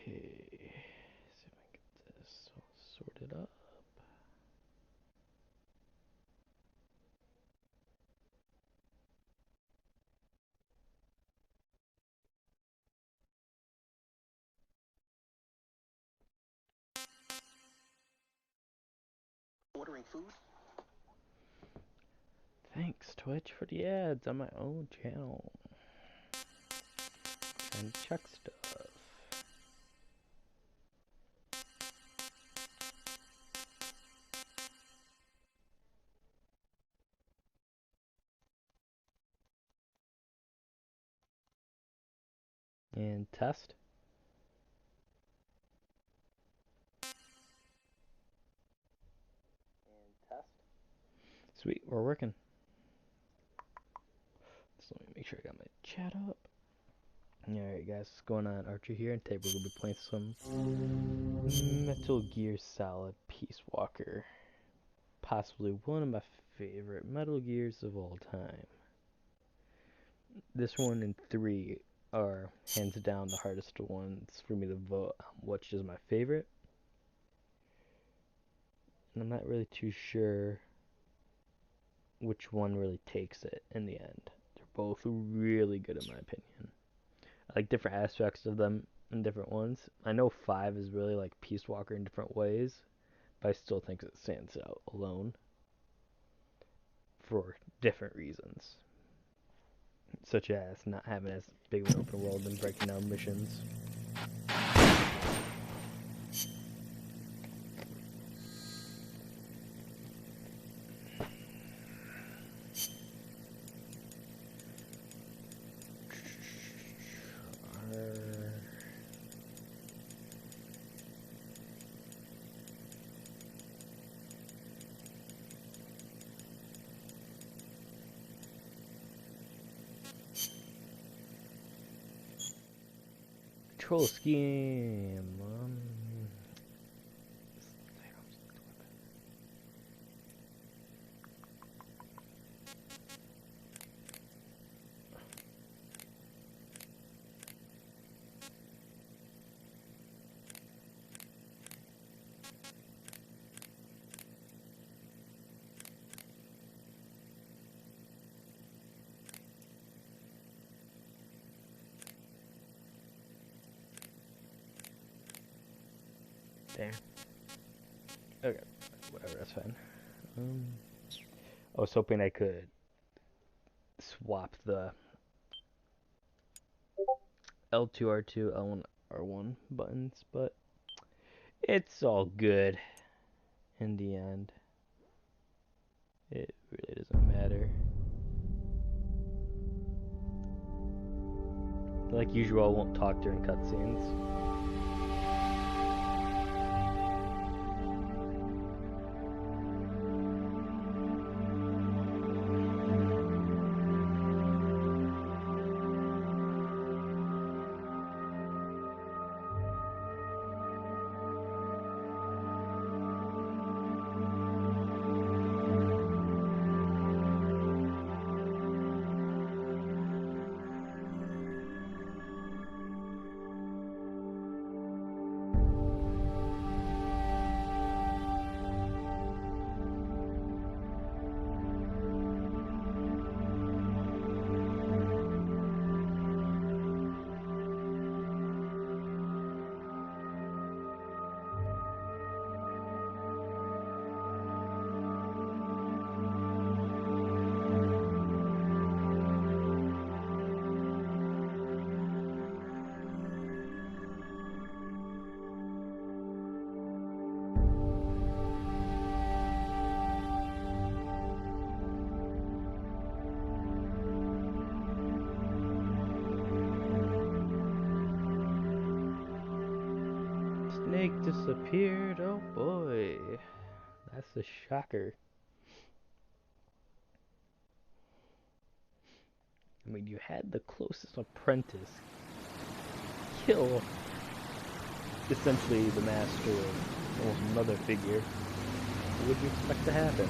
see if I can get this all sorted up. Ordering food? Thanks, Twitch, for the ads on my own channel. And check stuff. And test. Sweet, we're working. So let me make sure I got my chat up. Alright guys, what's going on? Archer here, and today we're going to be playing some Metal Gear Solid Peace Walker. Possibly one of my favorite Metal Gears of all time. This one and 3 are hands down the hardest ones for me to vote on which is my favorite. And I'm not really too sure which one really takes it in the end. They're both really good in my opinion. I like different aspects of them in different ones. I know 5 is really like Peace Walker in different ways, but I still think it stands out alone for different reasons, such as not having as big of an open world and breaking down missions. Control scheme. There. Okay, whatever, that's fine. I was hoping I could swap the L2, R2, L1, R1 buttons, but it's all good in the end. It really doesn't matter. Like usual, I won't talk during cutscenes. Snake disappeared. Oh boy, that's a shocker. I mean, you had the closest apprentice kill essentially the master of almost another figure. What would you expect to happen?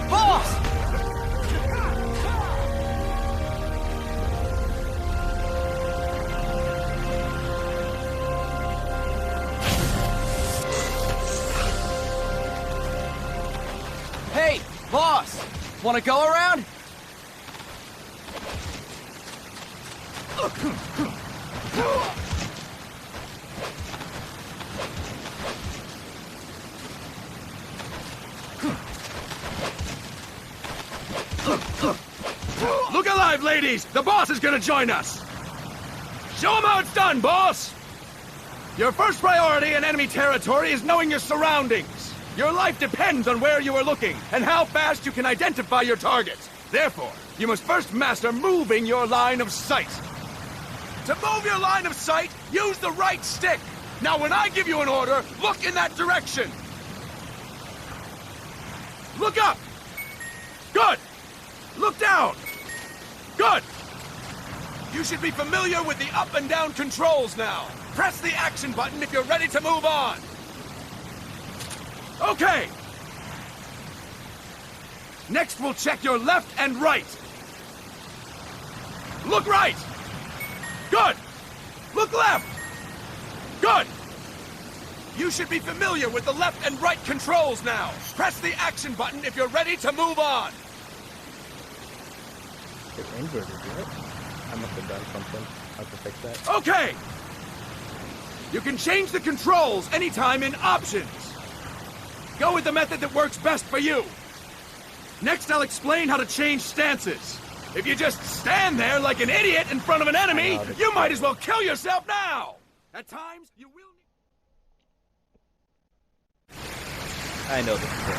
Boss! Hey, boss! Wanna go around? Look alive, ladies! The boss is gonna join us! Show him how it's done, boss! Your first priority in enemy territory is knowing your surroundings. Your life depends on where you are looking and how fast you can identify your targets. Therefore, you must first master moving your line of sight. To move your line of sight, use the right stick. Now, when I give you an order, look in that direction. Look up! Good! Look down! Good! You should be familiar with the up and down controls now. Press the action button if you're ready to move on. Okay! Next, we'll check your left and right. Look right! Good! Look left! Good! You should be familiar with the left and right controls now. Press the action button if you're ready to move on. It's inverted, right? I must have done something. I have to fix that. Okay! You can change the controls anytime in Options. Go with the method that works best for you. Next, I'll explain how to change stances. If you just stand there like an idiot in front of an enemy, you might as well kill yourself now! At times, you will need... I know this trick.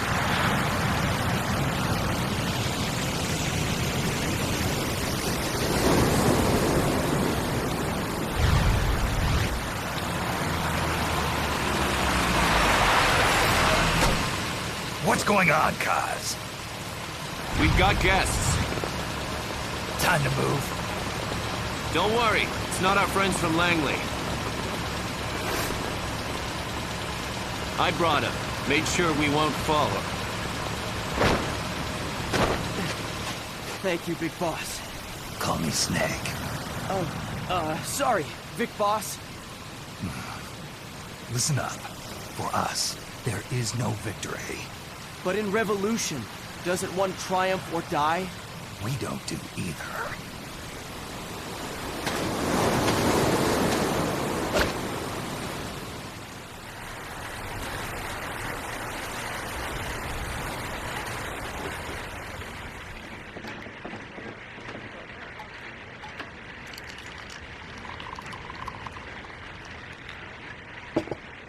What's going on, Kaz? We've got guests. Time to move. Don't worry, it's not our friends from Langley. I brought him. Made sure we won't follow. Thank you, Big Boss. Call me Snake. Sorry, Big Boss. Listen up. For us, there is no victory. But in Revolution, doesn't one triumph or die? We don't do either.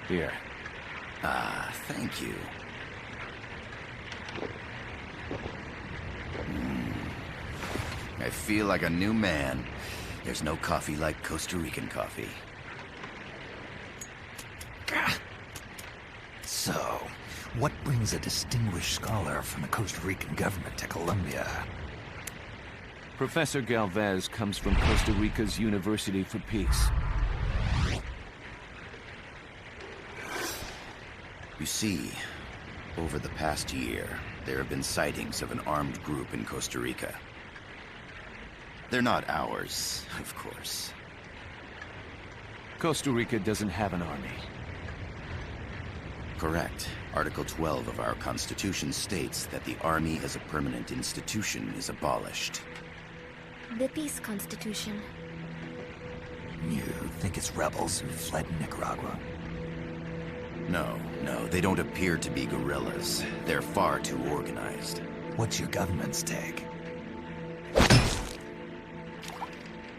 Here. Thank you. I feel like a new man. There's no coffee like Costa Rican coffee. So, what brings a distinguished scholar from the Costa Rican government to Colombia? Professor Galvez comes from Costa Rica's University for Peace. You see, over the past year, there have been sightings of an armed group in Costa Rica. They're not ours, of course. Costa Rica doesn't have an army. Correct. Article 12 of our Constitution states that the Army as a permanent institution is abolished. The Peace Constitution. You think it's rebels who fled Nicaragua? No, they don't appear to be guerrillas. They're far too organized. What's your government's take?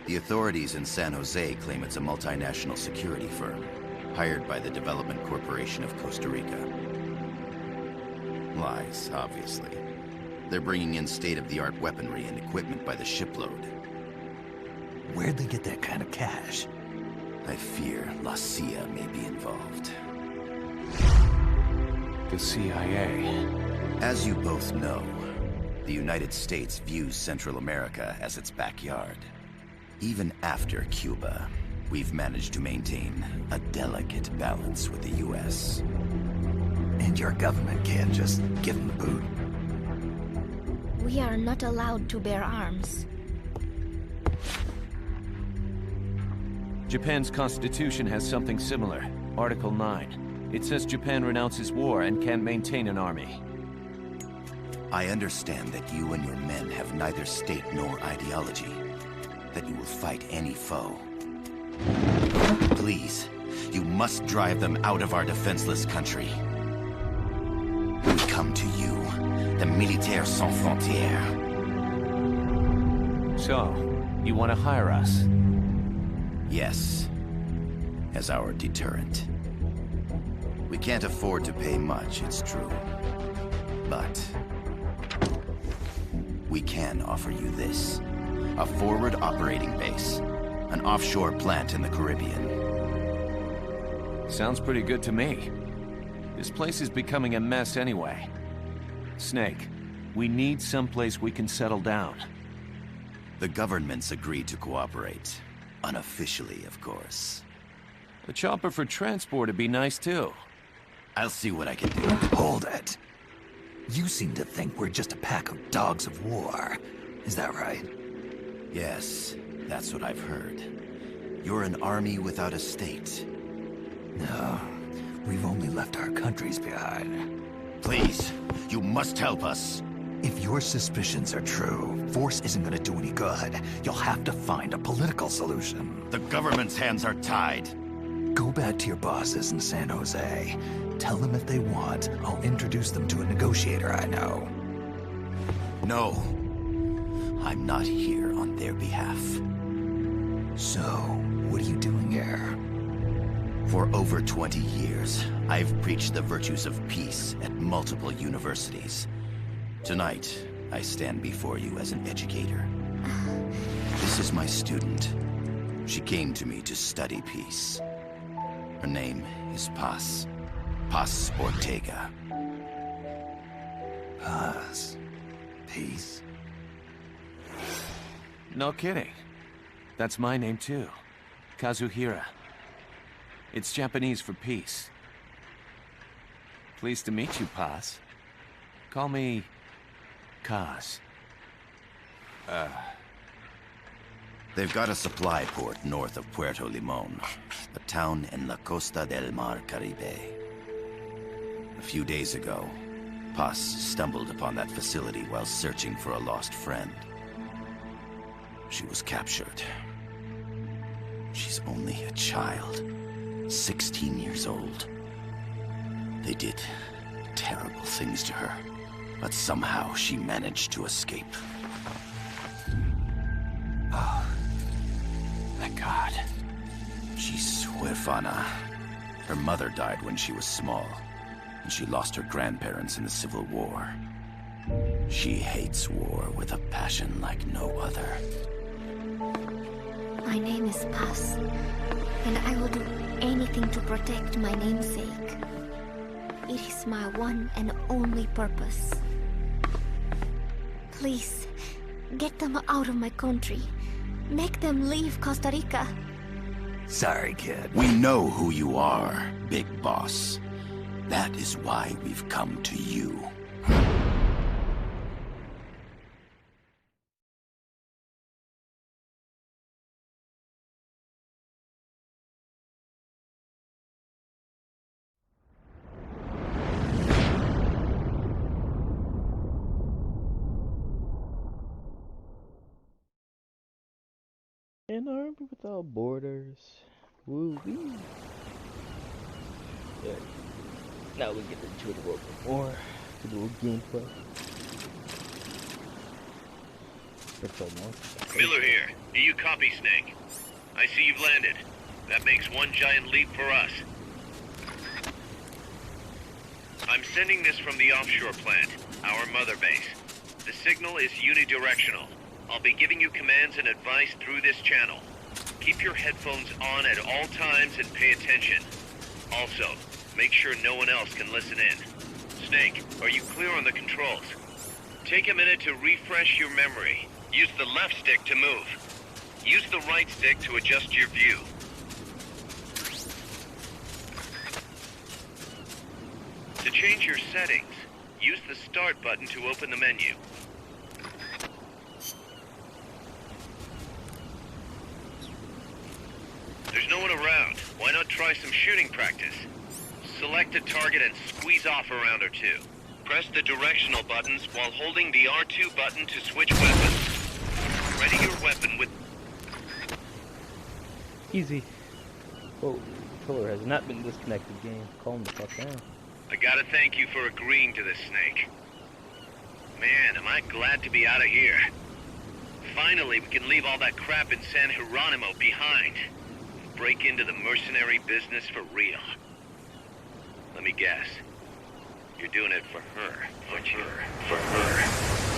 The authorities in San Jose claim it's a multinational security firm, hired by the Development Corporation of Costa Rica. Lies, obviously. They're bringing in state-of-the-art weaponry and equipment by the shipload. Where'd they get that kind of cash? I fear La CIA may be involved. The CIA. As you both know, The United States views Central America as its backyard. Even after Cuba, we've managed to maintain a delicate balance with the U.S. And your government can't just give them the boot. We are not allowed to bear arms. Japan's constitution has something similar. Article 9. It says Japan renounces war and can't maintain an army. I understand that you and your men have neither state nor ideology. That you will fight any foe. Please, you must drive them out of our defenseless country. We come to you, the Militaires Sans Frontières. So, you want to hire us? Yes, as our deterrent. We can't afford to pay much, it's true. But we can offer you this. A forward operating base. An offshore plant in the Caribbean. Sounds pretty good to me. This place is becoming a mess anyway. Snake, we need someplace we can settle down. The government's agreed to cooperate. Unofficially, of course. A chopper for transport would be nice too. I'll see what I can do. Hold it. You seem to think we're just a pack of dogs of war. Is that right? Yes, that's what I've heard. You're an army without a state. No, we've only left our countries behind. Please, you must help us. If your suspicions are true, force isn't gonna do any good. You'll have to find a political solution. The government's hands are tied. Go back to your bosses in San Jose. Tell them if they want, I'll introduce them to a negotiator I know. No. I'm not here on their behalf. So, what are you doing here? For over 20 years, I've preached the virtues of peace at multiple universities. Tonight, I stand before you as an educator. This is my student. She came to me to study peace. Her name is Paz. Paz Ortega. Paz. Peace. No kidding. That's my name too. Kazuhira. It's Japanese for peace. Pleased to meet you, Paz. Call me Kaz. They've got a supply port north of Puerto Limon, a town in La Costa del Mar Caribe. A few days ago, Paz stumbled upon that facility while searching for a lost friend. She was captured. She's only a child, 16 years old. They did terrible things to her, but somehow she managed to escape. Oh, thank God. She's huérfana. Her mother died when she was small, and she lost her grandparents in the Civil War. She hates war with a passion like no other. My name is Paz, and I will do anything to protect my namesake. It is my one and only purpose. Please, get them out of my country. Make them leave Costa Rica. Sorry, kid. We know who you are, Big Boss. That is why we've come to you. An army without borders. Woo wee. Alright. Now we get into it a little bit more. A little gameplay. Miller here. Do you copy, Snake? I see you've landed. That makes one giant leap for us. I'm sending this from the offshore plant, our mother base. The signal is unidirectional. I'll be giving you commands and advice through this channel. Keep your headphones on at all times and pay attention. Also, make sure no one else can listen in. Snake, are you clear on the controls? Take a minute to refresh your memory. Use the left stick to move. Use the right stick to adjust your view. To change your settings, use the Start button to open the menu. There's no one around. Why not try some shooting practice? Select a target and squeeze off a round or two. Press the directional buttons while holding the R2 button to switch weapons. Ready your weapon with... Easy. Oh, controller has not been disconnected, game. Calm the fuck down. I gotta thank you for agreeing to this, Snake. Man, am I glad to be out of here. Finally, we can leave all that crap in San Geronimo behind. And break into the mercenary business for real. Let me guess. You're doing it for her, aren't you? For her.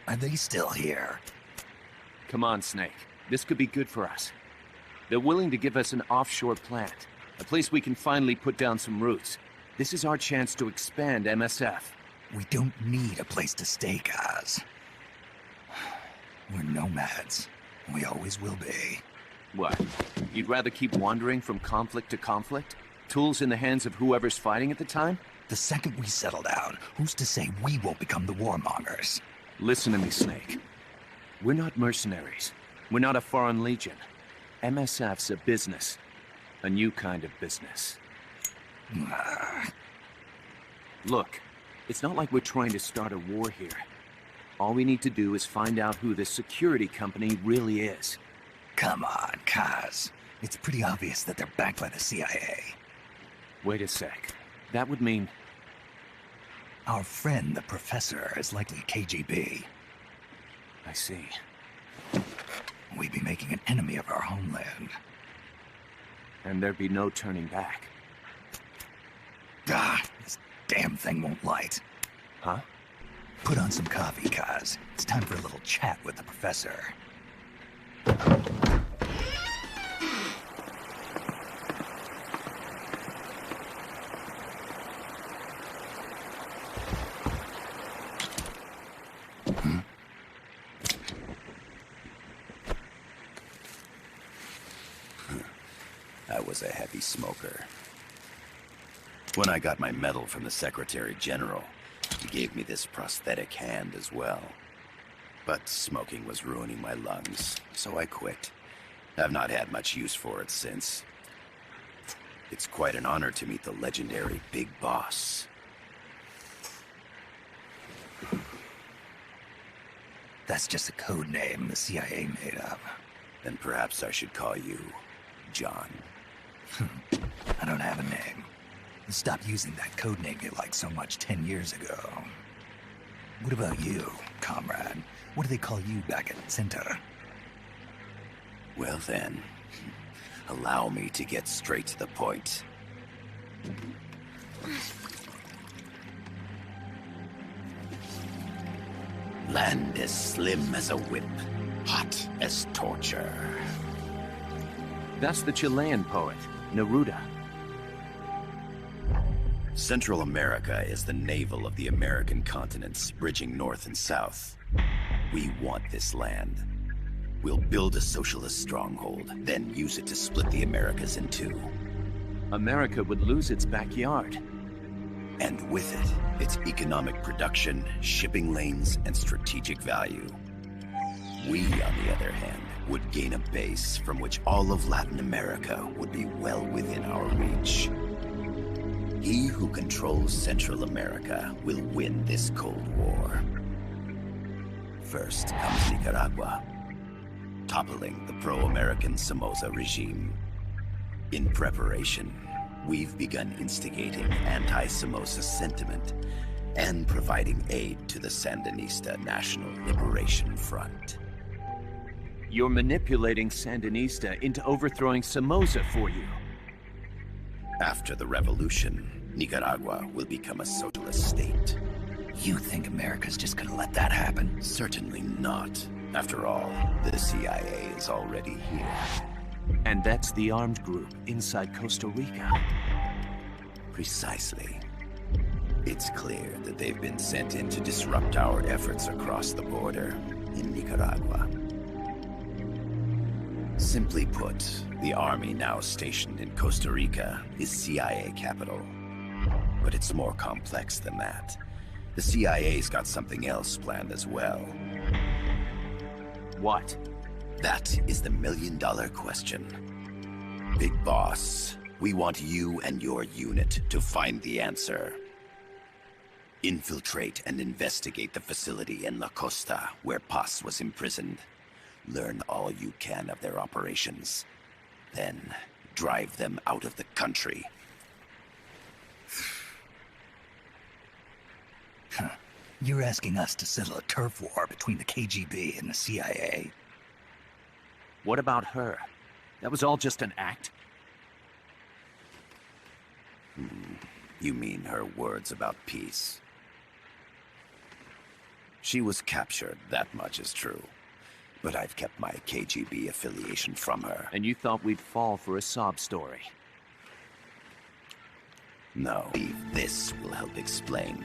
Are they still here? Come on, Snake. This could be good for us. They're willing to give us an offshore plant. A place we can finally put down some roots. This is our chance to expand MSF. We don't need a place to stay, guys. We're nomads. We always will be. What? You'd rather keep wandering from conflict to conflict? Tools in the hands of whoever's fighting at the time? The second we settle down, who's to say we won't become the warmongers? Listen to me, Snake. We're not mercenaries. We're not a foreign legion. MSF's a business. A new kind of business. Look, it's not like we're trying to start a war here. All we need to do is find out who this security company really is. Come on, Kaz. It's pretty obvious that they're backed by the CIA. Wait a sec. That would mean... Our friend, the Professor, is likely KGB. I see. We'd be making an enemy of our homeland. And there'd be no turning back. Ah, this damn thing won't light. Huh? Put on some coffee, Kaz. It's time for a little chat with the Professor. I was a heavy smoker. When I got my medal from the Secretary General, he gave me this prosthetic hand as well. But smoking was ruining my lungs, so I quit. I've not had much use for it since. It's quite an honor to meet the legendary Big Boss. That's just a code name the CIA made up. Then perhaps I should call you John. I don't have a name. You stopped using that code name you liked so much 10 years ago. What about you, comrade? What do they call you back at Center? Well then, allow me to get straight to the point. Land as slim as a whip, hot as torture. That's the Chilean poet, Neruda. Central America is the navel of the American continents, bridging north and south. We want this land. We'll build a socialist stronghold, then use it to split the Americas in two. America would lose its backyard. And with it, its economic production, shipping lanes, and strategic value. We, on the other hand, would gain a base from which all of Latin America would be well within our reach. He who controls Central America will win this Cold War. First comes Nicaragua, toppling the pro-American Somoza regime. In preparation, we've begun instigating anti-Somoza sentiment and providing aid to the Sandinista National Liberation Front. You're manipulating Sandinista into overthrowing Somoza for you. After the revolution, Nicaragua will become a socialist state. You think America's just gonna let that happen? Certainly not. After all, the CIA is already here. And that's the armed group inside Costa Rica. Precisely. It's clear that they've been sent in to disrupt our efforts across the border in Nicaragua. Simply put, the army now stationed in Costa Rica is CIA capital. But it's more complex than that. The CIA's got something else planned as well. What? That is the million-dollar question. Big Boss, we want you and your unit to find the answer. Infiltrate and investigate the facility in La Costa where Paz was imprisoned. Learn all you can of their operations. Then, drive them out of the country. Huh. You're asking us to settle a turf war between the KGB and the CIA? What about her? That was all just an act? You mean her words about peace? She was captured, that much is true. But I've kept my KGB affiliation from her. And you thought we'd fall for a sob story? No. This will help explain.